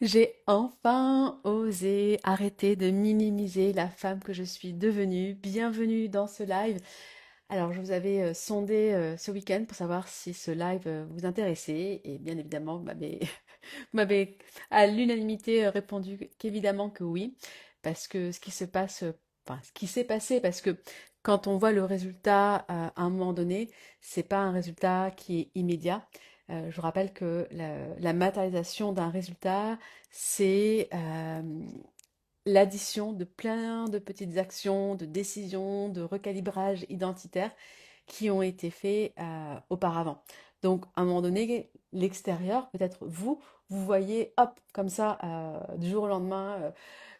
J'ai enfin osé arrêter de minimiser la femme que je suis devenue. Bienvenue dans ce live. Alors, je vous avais sondé ce week-end pour savoir si ce live vous intéressait. Et bien évidemment, vous m'avez à l'unanimité répondu qu'évidemment que oui. Parce que ce qui se passe, enfin, ce qui s'est passé, parce que quand on voit le résultat à un moment donné, c'est pas un résultat qui est immédiat. Je vous rappelle que la matérialisation d'un résultat, c'est l'addition de plein de petites actions, de décisions, de recalibrage identitaire qui ont été faits auparavant. Donc, à un moment donné, l'extérieur, peut-être vous, vous voyez, hop, comme ça, du jour au lendemain,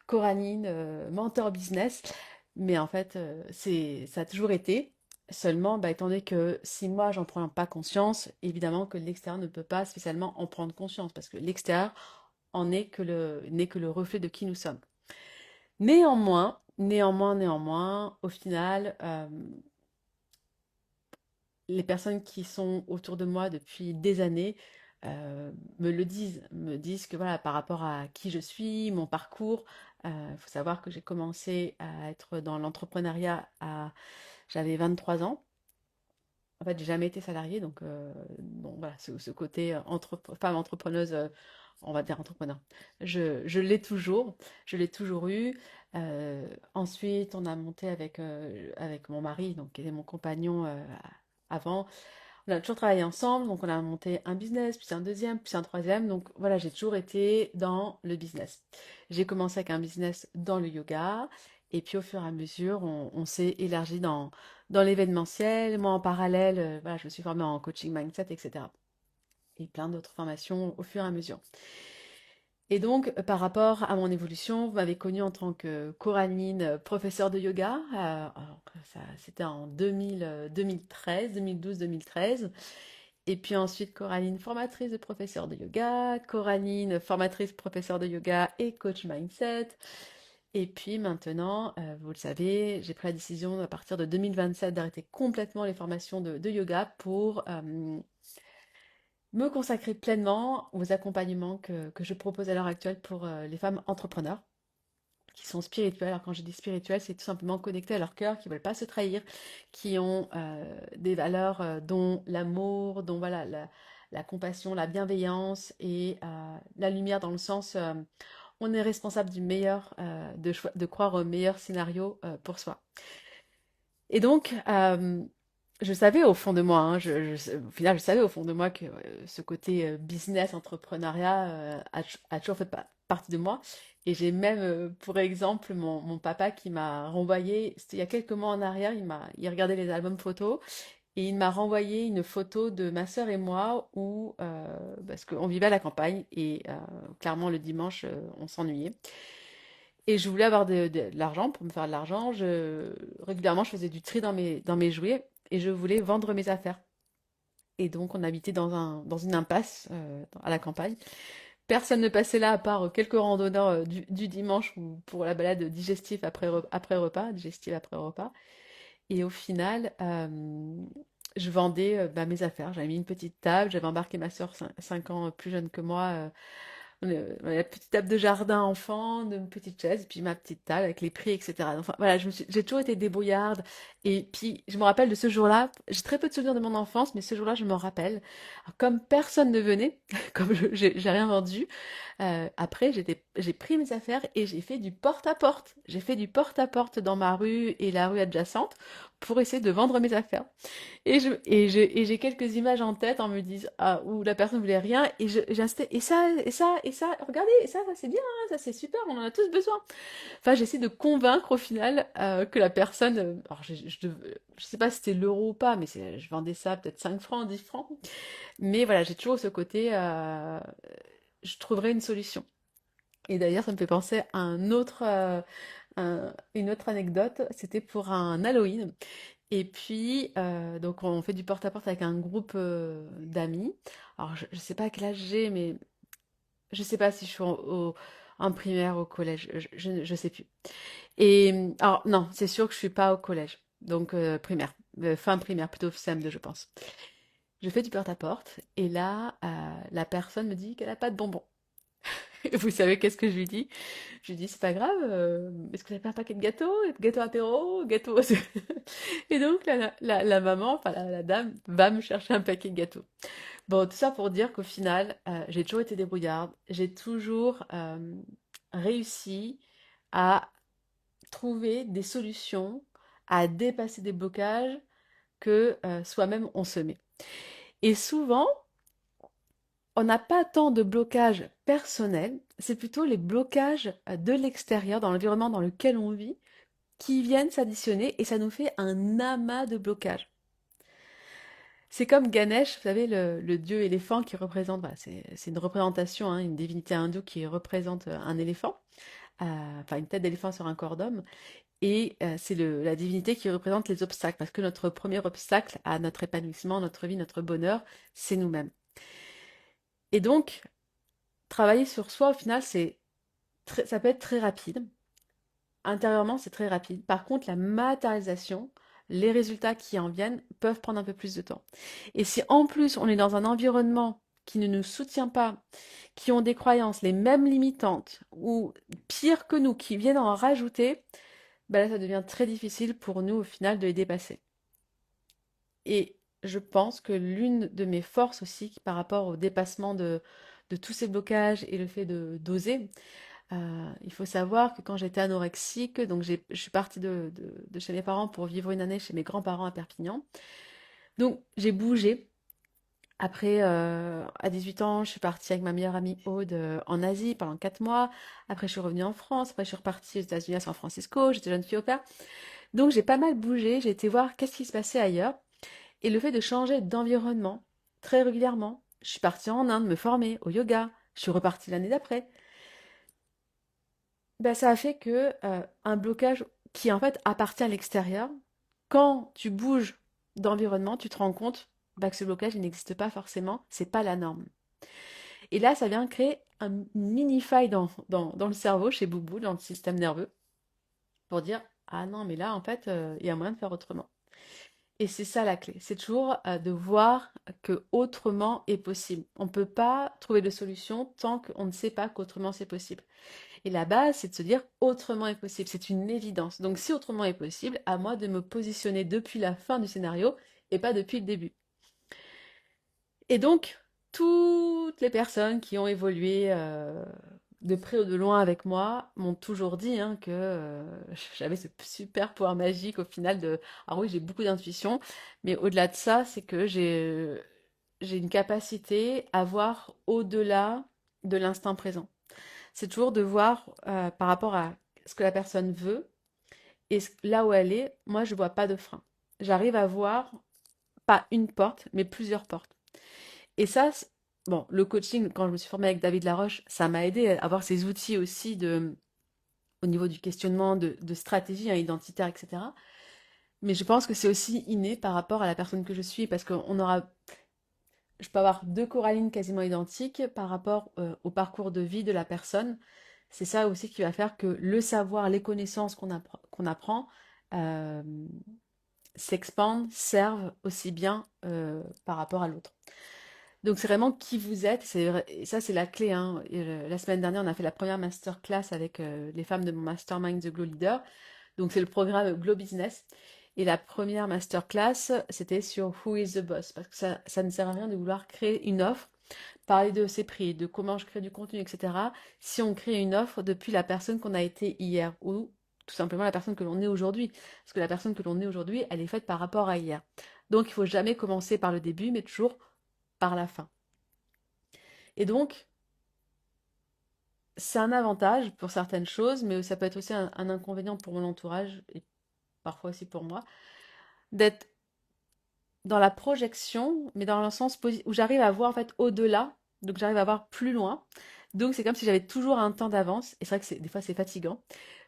Coraline, mentor business, mais en fait, ça a toujours été. Seulement, bah, étant donné que si moi j'en prends pas conscience, évidemment que l'extérieur ne peut pas spécialement en prendre conscience, parce que l'extérieur n'est que le reflet de qui nous sommes. Néanmoins, au final, les personnes qui sont autour de moi depuis des années me disent que voilà, par rapport à qui je suis, mon parcours, il faut savoir que j'ai commencé à être dans l'entrepreneuriat j'avais 23 ans. En fait, j'ai jamais été salariée, donc voilà, ce côté femme entrepreneuse, on va dire entrepreneur. Je l'ai toujours, je l'ai toujours eu. Ensuite, on a monté avec mon mari, donc qui était mon compagnon avant. On a toujours travaillé ensemble, donc on a monté un business, puis un deuxième, puis un troisième. Donc voilà, j'ai toujours été dans le business. J'ai commencé avec un business dans le yoga, et puis au fur et à mesure, on s'est élargi dans l'événementiel. Moi, en parallèle, voilà, je me suis formée en coaching mindset, etc. Et plein d'autres formations au fur et à mesure. Et donc, par rapport à mon évolution, vous m'avez connue en tant que Coraline, professeure de yoga. Alors, c'était en 2013, 2012-2013. Et puis ensuite, Coraline, formatrice de professeur de yoga. Coraline, formatrice, professeur de yoga et coach mindset. Et puis maintenant, vous le savez, j'ai pris la décision à partir de 2027 d'arrêter complètement les formations de yoga pour me consacrer pleinement aux accompagnements que je propose à l'heure actuelle pour les femmes entrepreneurs qui sont spirituelles. Alors quand je dis spirituelles, c'est tout simplement connectées à leur cœur, qui ne veulent pas se trahir, qui ont des valeurs dont l'amour, dont voilà la compassion, la bienveillance et la lumière dans le sens on est responsable du meilleur, de croire au meilleur scénario pour soi. Et donc, je savais au fond de moi, hein, au final, je savais au fond de moi que ce côté business, entrepreneuriat a toujours fait partie de moi. Et j'ai même, pour exemple, mon papa qui m'a renvoyé, c'était il y a quelques mois en arrière, il regardait les albums photos et il m'a renvoyé une photo de ma sœur et moi où, parce qu'on vivait à la campagne et clairement le dimanche, on s'ennuyait. Et je voulais avoir de l'argent pour me faire de l'argent. Régulièrement, je faisais du tri dans mes jouets et je voulais vendre mes affaires. Et donc, on habitait dans une impasse à la campagne. Personne ne passait là à part quelques randonneurs du dimanche ou pour la balade digestive après repas, digestive après repas. Et au final, je vendais mes affaires. J'avais mis une petite table, j'avais embarqué ma soeur 5 ans plus jeune que moi la petite table de jardin enfant, de une petite chaise, et puis ma petite table avec les prix, etc. Enfin, voilà, j'ai toujours été débrouillarde. Et puis, je me rappelle de ce jour-là. J'ai très peu de souvenirs de mon enfance, mais ce jour-là, je m'en rappelle. Alors, comme personne ne venait, comme j'ai rien vendu, après, j'ai pris mes affaires et j'ai fait du porte-à-porte. J'ai fait du porte-à-porte dans ma rue et la rue adjacente pour essayer de vendre mes affaires. Et j'ai quelques images en tête en me disant ah, où la personne voulait rien j'ai insisté et ça, regardez, ça c'est bien, hein, ça c'est super, on en a tous besoin. Enfin, j'essaie de convaincre au final que la personne, alors je sais pas si c'était l'euro ou pas, mais je vendais ça peut-être 5 francs, 10 francs. Mais voilà, j'ai toujours ce côté, je trouverai une solution. Et d'ailleurs, ça me fait penser à une autre anecdote, c'était pour un Halloween. Et puis, donc on fait du porte-à-porte avec un groupe d'amis. Alors, je sais pas quel âge j'ai, mais je sais pas si je suis en primaire, au collège, je sais plus. Et, alors, non, c'est sûr que je suis pas au collège, donc primaire, fin primaire, plutôt CM2, je pense. Je fais du porte-à-porte, et là, la personne me dit qu'elle a pas de bonbons. Et vous savez qu'est-ce que je lui dis? Je lui dis, c'est pas grave, est-ce que vous avez pas un paquet de gâteaux? Gâteau apéro, gâteau. Et donc, la maman, enfin la dame, va me chercher un paquet de gâteaux. Bon, tout ça pour dire qu'au final, j'ai toujours été débrouillarde. J'ai toujours réussi à trouver des solutions, à dépasser des blocages que soi-même on se met. Et souvent, on n'a pas tant de blocages personnels, c'est plutôt les blocages de l'extérieur, dans l'environnement dans lequel on vit, qui viennent s'additionner et ça nous fait un amas de blocages. C'est comme Ganesh, vous savez, le dieu éléphant qui représente, voilà, c'est une représentation, hein, une divinité hindoue qui représente un éléphant, enfin une tête d'éléphant sur un corps d'homme, et c'est la divinité qui représente les obstacles, parce que notre premier obstacle à notre épanouissement, notre vie, notre bonheur, c'est nous-mêmes. Et donc, travailler sur soi, au final, ça peut être très rapide. Intérieurement, c'est très rapide. Par contre, la matérialisation, les résultats qui en viennent peuvent prendre un peu plus de temps. Et si en plus on est dans un environnement qui ne nous soutient pas, qui ont des croyances les mêmes limitantes, ou pire que nous, qui viennent en rajouter, ben là, ça devient très difficile pour nous au final de les dépasser. Et je pense que l'une de mes forces aussi par rapport au dépassement de tous ces blocages et le fait de d'oser, il faut savoir que quand j'étais anorexique, donc je suis partie de chez mes parents pour vivre une année chez mes grands-parents à Perpignan. Donc j'ai bougé. Après, à 18 ans, je suis partie avec ma meilleure amie Aude en Asie pendant 4 mois. Après, je suis revenue en France. Après, je suis repartie aux États-Unis à San Francisco. J'étais jeune fille au père. Donc j'ai pas mal bougé. J'ai été voir qu'est-ce qui se passait ailleurs. Et le fait de changer d'environnement très régulièrement. Je suis partie en Inde me former au yoga. Je suis repartie l'année d'après. Ben, ça a fait que un blocage qui en fait appartient à l'extérieur, quand tu bouges d'environnement, tu te rends compte bah, que ce blocage il n'existe pas forcément, c'est pas la norme. Et là, ça vient créer une mini faille dans le cerveau, chez Boubou, dans le système nerveux, pour dire ah non, mais là en fait, il y a moyen de faire autrement. Et c'est ça la clé, c'est toujours de voir que autrement est possible. On ne peut pas trouver de solution tant qu'on ne sait pas qu'autrement c'est possible. Et la base, c'est de se dire autrement est possible. C'est une évidence. Donc si autrement est possible, à moi de me positionner depuis la fin du scénario et pas depuis le début. Et donc, toutes les personnes qui ont évolué de près ou de loin avec moi m'ont toujours dit hein, que j'avais ce super pouvoir magique au final de... Alors oui, j'ai beaucoup d'intuition, mais au-delà de ça, c'est que j'ai une capacité à voir au-delà de l'instant présent. C'est toujours de voir par rapport à ce que la personne veut et là où elle est, moi je vois pas de frein. J'arrive à voir pas une porte, mais plusieurs portes. Et ça, bon, le coaching, quand je me suis formée avec David Laroche, ça m'a aidé à avoir ces outils aussi au niveau du questionnement, de stratégie hein, identitaire, etc. Mais je pense que c'est aussi inné par rapport à la personne que je suis, parce qu'on aura, je peux avoir deux corallines quasiment identiques par rapport au parcours de vie de la personne. C'est ça aussi qui va faire que le savoir, les connaissances qu'on apprend euh, s'expandent, servent aussi bien par rapport à l'autre. Donc c'est vraiment qui vous êtes, et ça c'est la clé. Hein. Et, la semaine dernière, on a fait la première masterclass avec les femmes de mon mastermind The Glow Leader. Donc c'est le programme Glow Business. Et la première masterclass, c'était sur Who is the Boss. Parce que ça ne sert à rien de vouloir créer une offre, parler de ses prix, de comment je crée du contenu, etc. Si on crée une offre depuis la personne qu'on a été hier ou tout simplement la personne que l'on est aujourd'hui. Parce que la personne que l'on est aujourd'hui, elle est faite par rapport à hier. Donc il faut jamais commencer par le début, mais toujours par la fin. Et donc, c'est un avantage pour certaines choses, mais ça peut être aussi un inconvénient pour mon entourage et parfois aussi pour moi, d'être dans la projection, mais dans le sens où j'arrive à voir en fait au-delà, donc j'arrive à voir plus loin. Donc c'est comme si j'avais toujours un temps d'avance, et c'est vrai que des fois c'est fatigant,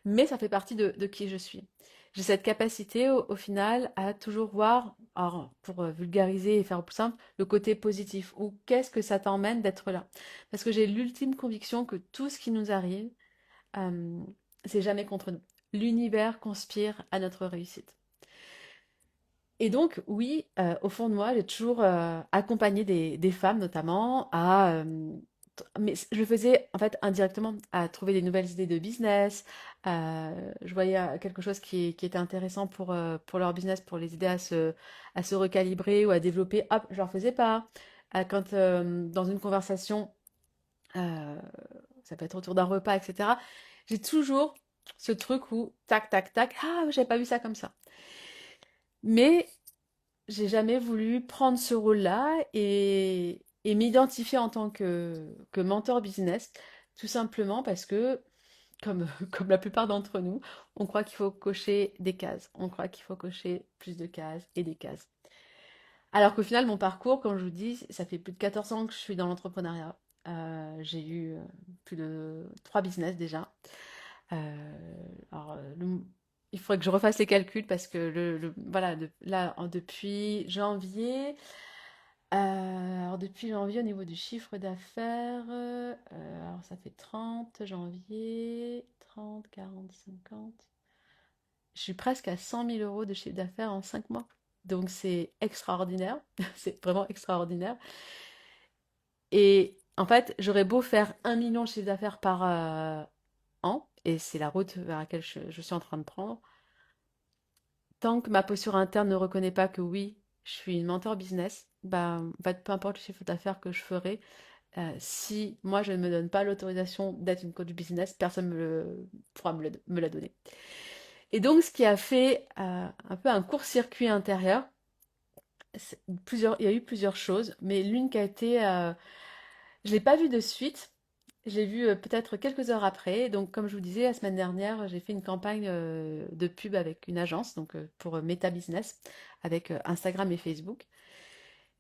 mais ça fait partie de qui je suis. J'ai cette capacité au final à toujours voir, alors, pour vulgariser et faire plus simple, le côté positif, ou qu'est-ce que ça t'emmène d'être là. Parce que j'ai l'ultime conviction que tout ce qui nous arrive, euh, c'est jamais contre nous. L'univers conspire à notre réussite. Et donc, oui, au fond de moi, j'ai toujours accompagné des femmes, notamment, à mais je le faisais en fait indirectement à trouver des nouvelles idées de business. Je voyais quelque chose qui était intéressant pour leur business, pour les aider à se recalibrer ou à développer. Hop, je leur faisais pas. Quand dans une conversation, euh, ça peut être autour d'un repas, etc. J'ai toujours ce truc où tac, tac, tac, ah, j'avais pas vu ça comme ça. Mais j'ai jamais voulu prendre ce rôle-là et m'identifier en tant que mentor business, tout simplement parce que, comme, comme la plupart d'entre nous, on croit qu'il faut cocher des cases. On croit qu'il faut cocher plus de cases et des cases. Alors qu'au final, mon parcours, comme je vous dis, ça fait plus de 14 ans que je suis dans l'entrepreneuriat. J'ai eu plus de 3 business déjà. Il faudrait que je refasse les calculs parce que voilà, depuis janvier, alors depuis janvier au niveau du chiffre d'affaires, alors ça fait 30 janvier, 30, 40, 50. Je suis presque à 100 000 euros de chiffre d'affaires en 5 mois. Donc c'est extraordinaire, c'est vraiment extraordinaire. Et en fait, j'aurais beau faire 1 million de chiffre d'affaires par an, et c'est la route vers laquelle je suis en train de prendre. Tant que ma posture interne ne reconnaît pas que oui, je suis une mentor business, bah, en fait, peu importe le chiffre d'affaires que je ferai, si moi je ne me donne pas l'autorisation d'être une coach business, personne pourra me la donner. Et donc, ce qui a fait un peu un court-circuit intérieur, il y a eu plusieurs choses, mais l'une qui a été, je l'ai pas vue de suite. Je l'ai vue peut-être quelques heures après. Donc, comme je vous disais, la semaine dernière, j'ai fait une campagne de pub avec une agence, donc pour Meta Business, avec Instagram et Facebook.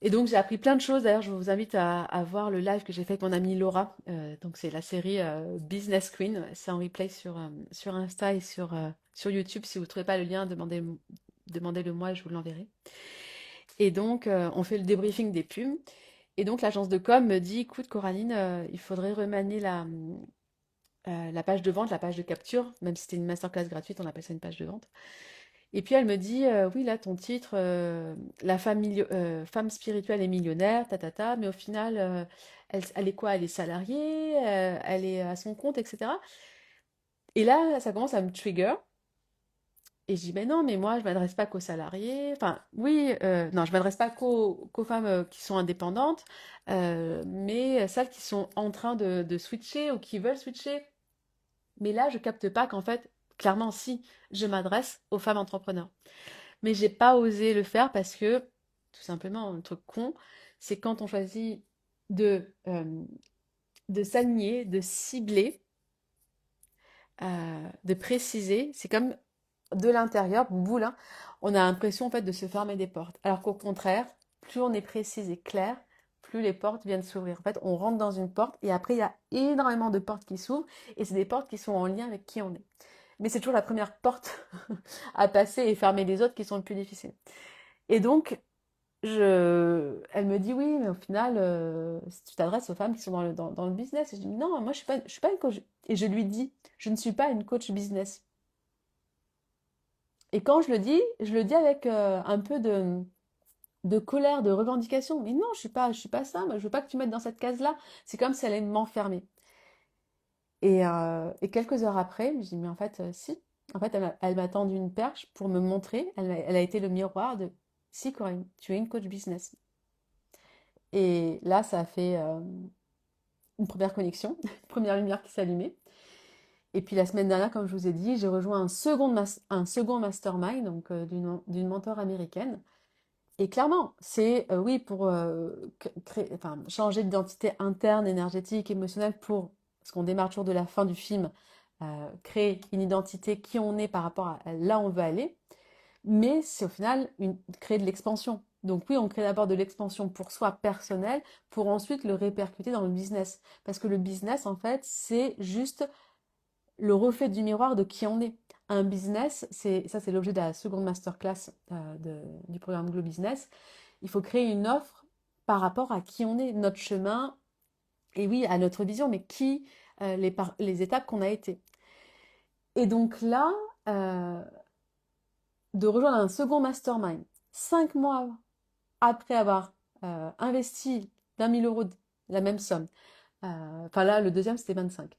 Et donc, j'ai appris plein de choses. D'ailleurs, je vous invite à voir le live que j'ai fait avec mon amie Laura. Donc, c'est la série Business Queen. C'est en replay sur Insta et sur YouTube. Si vous ne trouvez pas le lien, demandez-le moi et je vous l'enverrai. Et donc, on fait le débriefing des pubs. Et donc, l'agence de com me dit, écoute, Coraline, il faudrait remanier la page de vente, la page de capture. Même si c'était une masterclass gratuite, on appelle ça une page de vente. Et puis elle me dit, oui, là, ton titre, la femme spirituelle et millionnaire, mais au final, elle est quoi? Elle est salariée, elle est à son compte, etc. Et là, ça commence à me trigger. Et je dis, mais non, mais moi, je m'adresse pas qu'aux salariés. Enfin, oui, non, je m'adresse pas qu'aux femmes qui sont indépendantes, mais celles qui sont en train de switcher ou qui veulent switcher. Mais là, je capte pas qu'en fait, clairement, si, je m'adresse aux femmes entrepreneurs. Mais j'ai pas osé le faire parce que, tout simplement, un truc con, c'est quand on choisit de s'aligner, de cibler, de préciser, c'est comme de l'intérieur, boule, hein, on a l'impression en fait de se fermer des portes. Alors qu'au contraire, plus on est précis et clair, plus les portes viennent s'ouvrir. En fait, on rentre dans une porte et après, il y a énormément de portes qui s'ouvrent et c'est des portes qui sont en lien avec qui on est. Mais c'est toujours la première porte à passer et fermer les autres qui sont le plus difficiles. Et donc, elle me dit oui, mais au final, si tu t'adresses aux femmes qui sont dans le business. Et je dis non, moi je suis pas une coach. Et je lui dis, je ne suis pas une coach business. Et quand je le dis avec un peu de colère, de revendication. Mais non, je suis pas ça. Moi, je veux pas que tu mettes dans cette case-là. C'est comme si elle allait m'enfermer. Et quelques heures après, je me dis mais en fait, si. En fait, elle m'a tendu une perche pour me montrer. Elle a été le miroir de si, Corinne, tu es une coach business. Et là, ça a fait une première connexion, une première lumière qui s'allumait. Et puis la semaine dernière, comme je vous ai dit, j'ai rejoint un second mastermind, donc d'une mentor américaine. Et clairement, c'est oui pour enfin, changer d'identité interne, énergétique, émotionnelle pour, parce qu'on démarre toujours de la fin du film, créer une identité qui on est par rapport à là où on veut aller. Mais c'est au final créer de l'expansion. Donc oui, on crée d'abord de l'expansion pour soi personnel, pour ensuite le répercuter dans le business. Parce que le business, en fait, c'est juste le reflet du miroir de qui on est. Un business, c'est l'objet de la seconde masterclass du programme Glow Business. Il faut créer une offre par rapport à qui on est, notre chemin, et oui, à notre vision, mais les étapes qu'on a été. Et donc là, euh, de rejoindre un second mastermind, 5 mois après avoir investi d'1 000 euros, la même somme, Enfin là, le deuxième, c'était 25.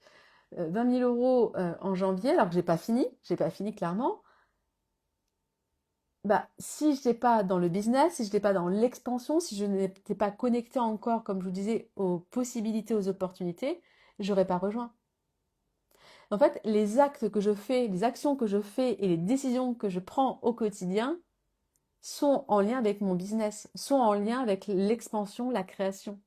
20 000 euros en janvier, alors que j'ai pas fini clairement. Bah, si je n'étais pas dans le business, si je n'étais pas dans l'expansion, si je n'étais pas connectée encore, comme je vous disais, aux possibilités, aux opportunités, j'aurais pas rejoint. En fait, les actes que je fais, les actions que je fais et les décisions que je prends au quotidien sont en lien avec mon business, sont en lien avec l'expansion, la création.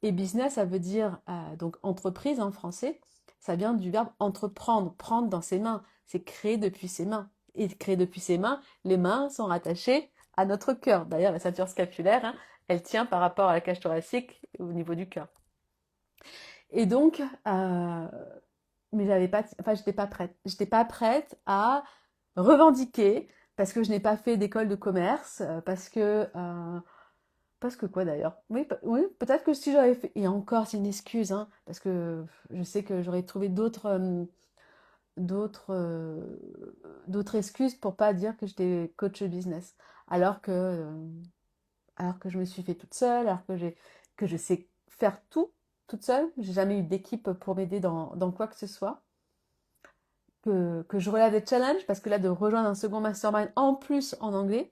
Et business, ça veut dire donc entreprise en français. Ça vient du verbe entreprendre, prendre dans ses mains. C'est créer depuis ses mains. Et créer depuis ses mains, les mains sont rattachées à notre cœur. D'ailleurs, la ceinture scapulaire, hein, elle tient par rapport à la cage thoracique au niveau du cœur. Et donc, mais j'avais pas, enfin, j'étais pas prête. J'étais pas prête à revendiquer parce que je n'ai pas fait d'école de commerce, parce que quoi d'ailleurs? Oui, oui, peut-être que si j'avais fait, et encore c'est une excuse, hein, parce que je sais que j'aurais trouvé d'autres, d'autres excuses pour pas dire que j'étais coach business, alors que, euh, alors que je me suis fait toute seule, que je sais faire tout toute seule. J'ai jamais eu d'équipe pour m'aider dans quoi que ce soit. Que je relève des challenges, parce que là, de rejoindre un second mastermind en plus en anglais.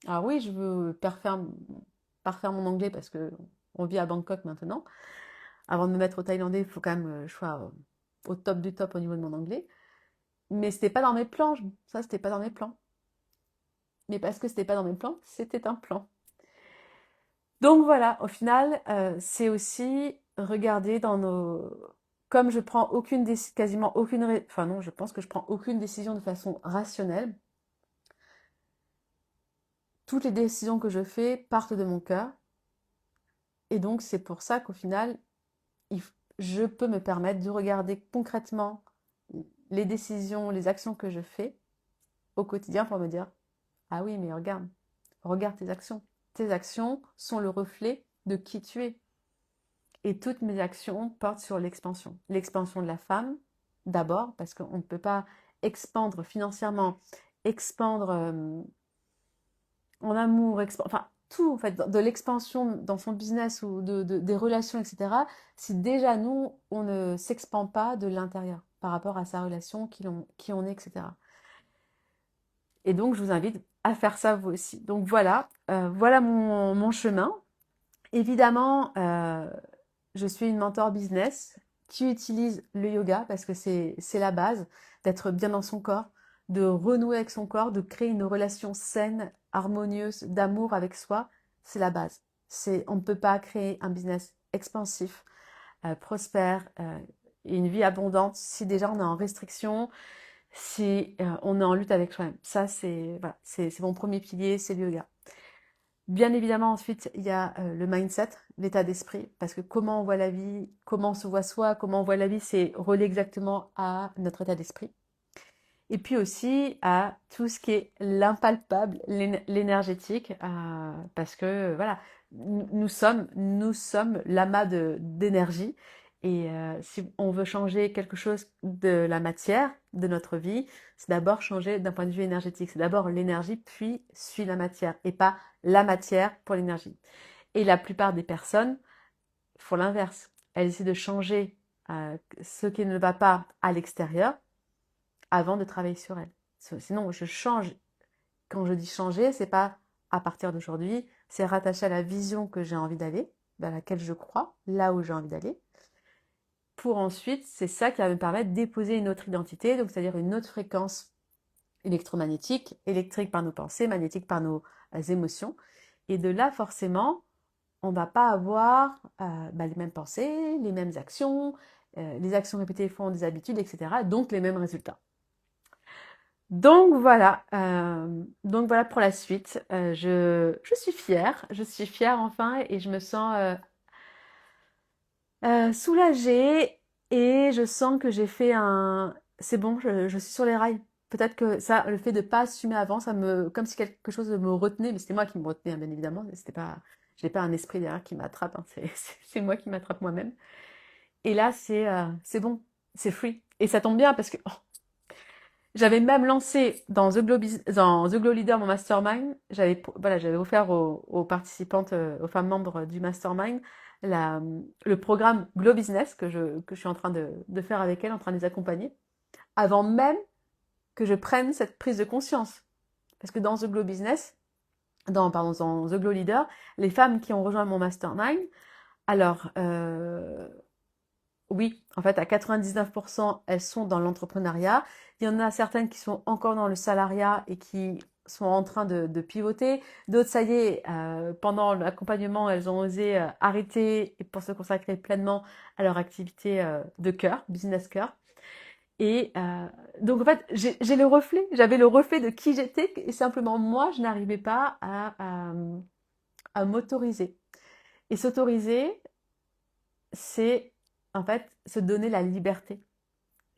Alors oui, je veux parfaire mon anglais parce que on vit à Bangkok maintenant. Avant de me mettre au thaïlandais, il faut quand même que je sois au top du top au niveau de mon anglais. Mais c'était pas dans mes plans. Ça, c'était pas dans mes plans. Mais parce que c'était pas dans mes plans, c'était un plan. Donc voilà, au final, c'est aussi regarder dans nos... Comme je prends quasiment aucune... Enfin non, je pense que je prends aucune décision de façon rationnelle. Toutes les décisions que je fais partent de mon cœur. Et donc c'est pour ça qu'au final, je peux me permettre de regarder concrètement les décisions, les actions que je fais au quotidien pour me dire, ah oui, mais regarde, regarde tes actions. Tes actions sont le reflet de qui tu es. Et toutes mes actions portent sur l'expansion. L'expansion de la femme, d'abord, parce qu'on ne peut pas expandre financièrement, expandre en amour, enfin tout, en fait, de l'expansion dans son business ou des relations, etc. Si déjà nous, on ne s'expand pas de l'intérieur par rapport à sa relation, qui on est, etc. Et donc, je vous invite à faire ça vous aussi. Donc voilà, voilà mon chemin. Évidemment, je suis une mentor business qui utilise le yoga parce que c'est la base d'être bien dans son corps, de renouer avec son corps, de créer une relation saine, harmonieuse, d'amour avec soi. C'est la base. On ne peut pas créer un business expansif, prospère, et une vie abondante si déjà on est en restriction, si on est en lutte avec soi-même. Ça, voilà, c'est mon premier pilier, c'est le yoga. Bien évidemment, ensuite, il y a le mindset, l'état d'esprit, parce que comment on voit la vie, comment on se voit soi, comment on voit la vie, c'est relié exactement à notre état d'esprit. Et puis aussi à tout ce qui est l'impalpable, l'énergétique, parce que voilà, nous sommes l'amas d'énergie. Et si on veut changer quelque chose de la matière de notre vie, c'est d'abord changer d'un point de vue énergétique. C'est d'abord l'énergie, puis suit la matière, et pas la matière pour l'énergie. Et la plupart des personnes font l'inverse. Elles essaient de changer ce qui ne va pas à l'extérieur avant de travailler sur elles. Sinon, je change. Quand je dis changer, c'est pas à partir d'aujourd'hui, c'est rattaché à la vision que j'ai envie d'aller, dans laquelle je crois, là où j'ai envie d'aller. Pour ensuite, c'est ça qui va me permettre de déposer une autre identité, donc c'est-à-dire une autre fréquence électromagnétique, électrique par nos pensées, magnétique par nos émotions. Et de là, forcément, on ne va pas avoir les mêmes pensées, les mêmes actions, les actions répétées font des habitudes, etc. Donc les mêmes résultats. Donc voilà pour la suite. Je suis fière enfin et je me sens soulagée et je sens que j'ai fait un... C'est bon, je suis sur les rails. Peut-être que ça, le fait de pas assumer avant, comme si quelque chose me retenait, mais c'était moi qui me retenais, hein, bien évidemment. C'était pas, j'ai pas un esprit derrière qui m'attrape, hein, c'est moi qui m'attrape moi-même. Et là, c'est bon, c'est free. Et ça tombe bien parce que j'avais même lancé dans The Glow Leader, mon mastermind. J'avais offert aux participantes, aux femmes membres du mastermind, le programme Glow Business que je suis en train de faire avec elle, en train de les accompagner, avant même que je prenne cette prise de conscience. Parce que dans The Glow Business, dans The Glow Leader, les femmes qui ont rejoint mon mastermind, alors, oui, en fait, à 99%, elles sont dans l'entrepreneuriat. Il y en a certaines qui sont encore dans le salariat et qui sont en train de pivoter. D'autres, ça y est, pendant l'accompagnement, elles ont osé arrêter et pour se consacrer pleinement à leur activité de cœur, business cœur. Et donc, en fait, j'avais le reflet de qui j'étais et simplement moi, je n'arrivais pas à m'autoriser. Et s'autoriser, c'est en fait se donner la liberté.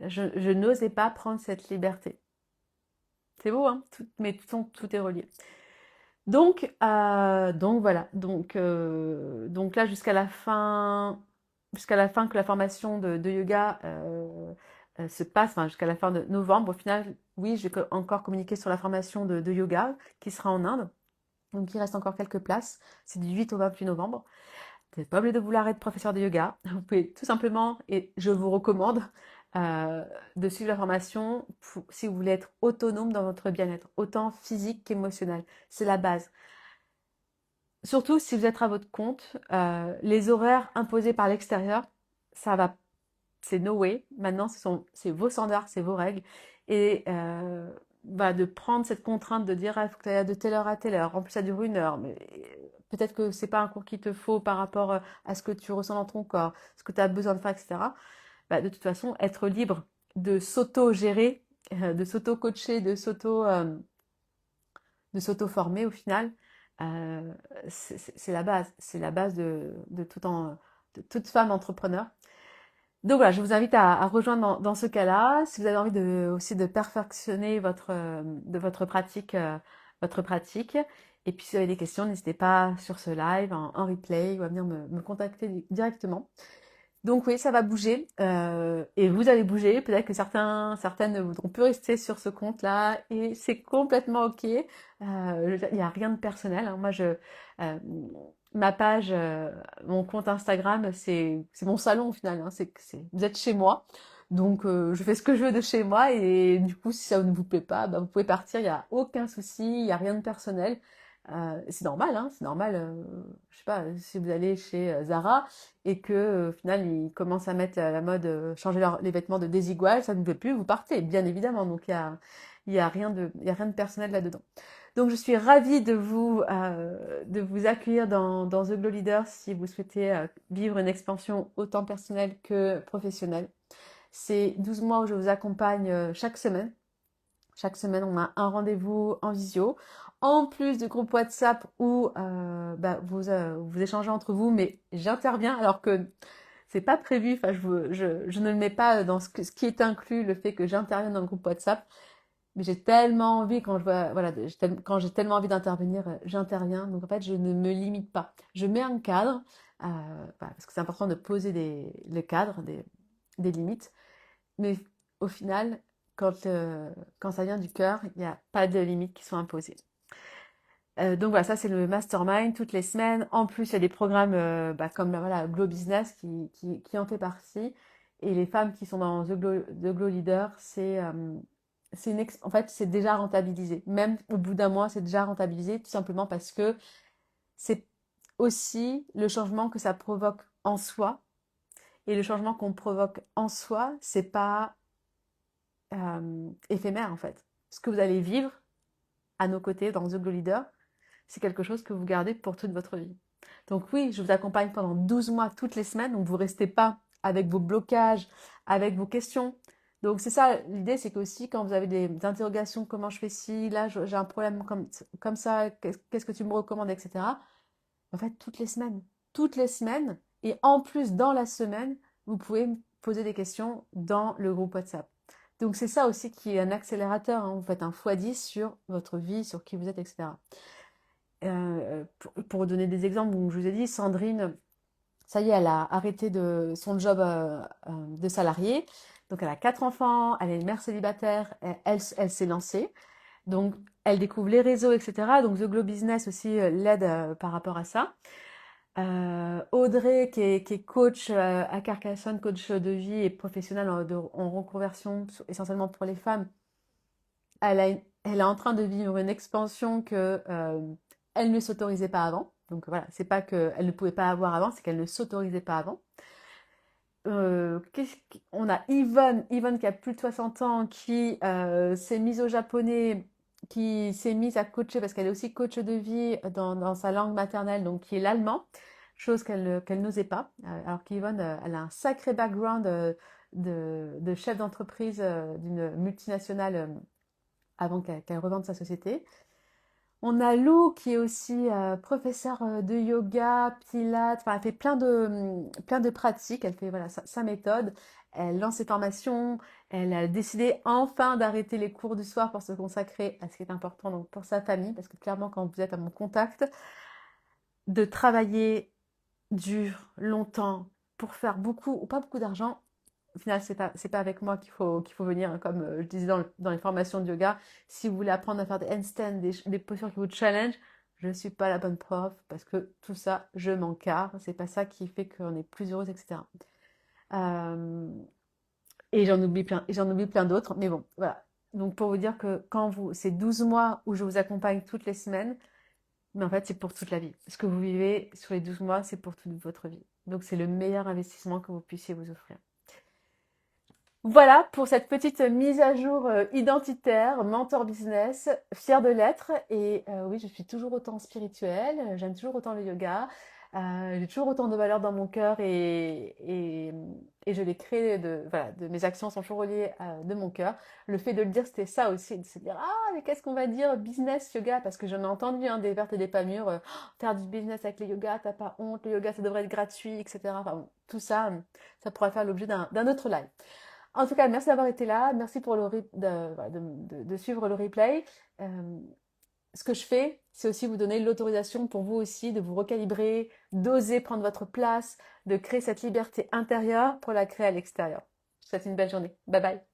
Je n'osais pas prendre cette liberté. C'est beau, hein, mais tout est relié. Donc voilà. Donc là, jusqu'à la fin que la formation de yoga se passe, enfin, jusqu'à la fin de novembre, au final, oui, je vais encore communiquer sur la formation de yoga qui sera en Inde. Donc il reste encore quelques places. C'est du 8 au 28 novembre. Vous n'êtes pas obligé de vouloir être professeur de yoga. Vous pouvez tout simplement, et je vous recommande, de suivre la formation si vous voulez être autonome dans votre bien-être, autant physique qu'émotionnel. C'est la base. Surtout si vous êtes à votre compte, les horaires imposés par l'extérieur, ça va, c'est no way. Maintenant, c'est vos standards, c'est vos règles. Et de prendre cette contrainte de dire, il faut que tu ailles de telle heure à telle heure. En plus, ça dure 1 heure, mais peut-être que c'est pas un cours qu'il te faut par rapport à ce que tu ressens dans ton corps, ce que tu as besoin de faire, etc. De toute façon, être libre de s'auto-gérer, de s'auto-coacher, de s'auto-former au final, euh, c'est la base. C'est la base de toute femme entrepreneur. Donc voilà, je vous invite à rejoindre dans ce cas-là. Si vous avez envie aussi de perfectionner votre pratique. Et puis si vous avez des questions, n'hésitez pas sur ce live, en replay, ou à venir me contacter directement. Donc oui, ça va bouger et vous allez bouger. Peut-être que certaines ne voudront plus rester sur ce compte-là et c'est complètement ok. Il n'y a rien de personnel, hein. Moi, ma page, mon compte Instagram, c'est mon salon au final, hein. Vous êtes chez moi, donc je fais ce que je veux de chez moi et du coup, si ça ne vous plaît pas, vous pouvez partir. Il n'y a aucun souci, il n'y a rien de personnel. C'est normal, hein, c'est normal. Je sais pas, si vous allez chez Zara et que au final ils commencent à mettre la mode, changer les vêtements de Desigual, ça ne vous plaît plus, vous partez, bien évidemment. Donc il y a rien de personnel là-dedans. Donc je suis ravie de vous accueillir dans The Glow Leader si vous souhaitez vivre une expansion autant personnelle que professionnelle. C'est 12 mois où je vous accompagne chaque semaine. Chaque semaine, on a un rendez-vous en visio, en plus du groupe WhatsApp où vous échangez entre vous, mais j'interviens alors que c'est pas prévu. Enfin, je ne le mets pas dans ce qui est inclus, le fait que j'intervienne dans le groupe WhatsApp. Mais j'ai tellement envie, quand j'ai tellement envie d'intervenir, j'interviens. Donc en fait, je ne me limite pas. Je mets un cadre, parce que c'est important de poser le cadre, des limites. Mais au final, quand ça vient du cœur, il n'y a pas de limites qui sont imposées. Donc voilà, ça c'est le mastermind toutes les semaines. En plus, il y a des programmes comme voilà, Glow Business qui en fait partie. Et les femmes qui sont dans The Glow Leader, en fait, c'est déjà rentabilisé. Même au bout d'un mois, c'est déjà rentabilisé, tout simplement parce que c'est aussi le changement que ça provoque en soi. Et le changement qu'on provoque en soi, c'est pas éphémère en fait. Ce que vous allez vivre à nos côtés dans The Glow Leader, c'est quelque chose que vous gardez pour toute votre vie. Donc oui, je vous accompagne pendant 12 mois toutes les semaines, donc vous ne restez pas avec vos blocages, avec vos questions. Donc c'est ça, l'idée c'est que aussi quand vous avez des interrogations, comment je fais ci, là j'ai un problème comme ça, qu'est-ce que tu me recommandes, etc. En fait, toutes les semaines, et en plus dans la semaine, vous pouvez me poser des questions dans le groupe WhatsApp. Donc c'est ça aussi qui est un accélérateur, hein. Vous faites un x10 sur votre vie, sur qui vous êtes, etc. Pour vous donner des exemples, je vous ai dit, Sandrine, ça y est, elle a arrêté son job de salarié. Donc elle a 4 enfants, elle est une mère célibataire, elle s'est lancée. Donc elle découvre les réseaux, etc. Donc The Glow Business aussi l'aide par rapport à ça. Audrey, qui est coach à Carcassonne, coach de vie et professionnelle en reconversion, essentiellement pour les femmes. Elle est en train de vivre une expansion que elle ne s'autorisait pas avant. Donc voilà, c'est pas qu'elle ne pouvait pas avoir avant, c'est qu'elle ne s'autorisait pas avant. On a Yvonne qui a plus de 60 ans, qui s'est mise au japonais, qui s'est mise à coacher parce qu'elle est aussi coach de vie dans sa langue maternelle, donc qui est l'allemand, chose qu'elle n'osait pas. Alors qu'Yvonne, elle a un sacré background de chef d'entreprise d'une multinationale avant qu'elle revende sa société. On a Lou qui est aussi professeure de yoga, pilates, enfin elle fait plein de pratiques, elle fait voilà sa méthode, elle lance ses formations, elle a décidé enfin d'arrêter les cours du soir pour se consacrer à ce qui est important donc pour sa famille, parce que clairement quand vous êtes à mon contact, de travailler dur, longtemps, pour faire beaucoup ou pas beaucoup d'argent, au final, c'est pas avec moi qu'il faut venir, hein, comme je disais dans les formations de yoga. Si vous voulez apprendre à faire des handstands, des postures qui vous challenge, je ne suis pas la bonne prof parce que tout ça, je m'en carre. C'est pas ça qui fait qu'on est plus heureuse, etc. Euh, et j'en oublie plein d'autres. Mais bon, voilà. Donc, pour vous dire que c'est 12 mois où je vous accompagne toutes les semaines, mais en fait, c'est pour toute la vie. Ce que vous vivez sur les 12 mois, c'est pour toute votre vie. Donc, c'est le meilleur investissement que vous puissiez vous offrir. Voilà pour cette petite mise à jour identitaire, mentor business, fière de l'être. Et oui, je suis toujours autant spirituelle, j'aime toujours autant le yoga, j'ai toujours autant de valeur dans mon cœur et je l'ai créé voilà, mes actions sont toujours reliées de mon cœur. Le fait de le dire, c'était ça aussi, de se dire, ah, mais qu'est-ce qu'on va dire business yoga? Parce que j'en ai entendu hein, des vertes et des pas mûres, faire du business avec le yoga, t'as pas honte, le yoga ça devrait être gratuit, etc. Enfin, bon, tout ça, ça pourrait faire l'objet d'un autre live. En tout cas, merci d'avoir été là. Merci pour voilà, de suivre le replay. Euh, Ce que je fais, c'est aussi vous donner l'autorisation pour vous aussi de vous recalibrer, d'oser prendre votre place, de créer cette liberté intérieure pour la créer à l'extérieur. Je vous souhaite une belle journée. Bye bye.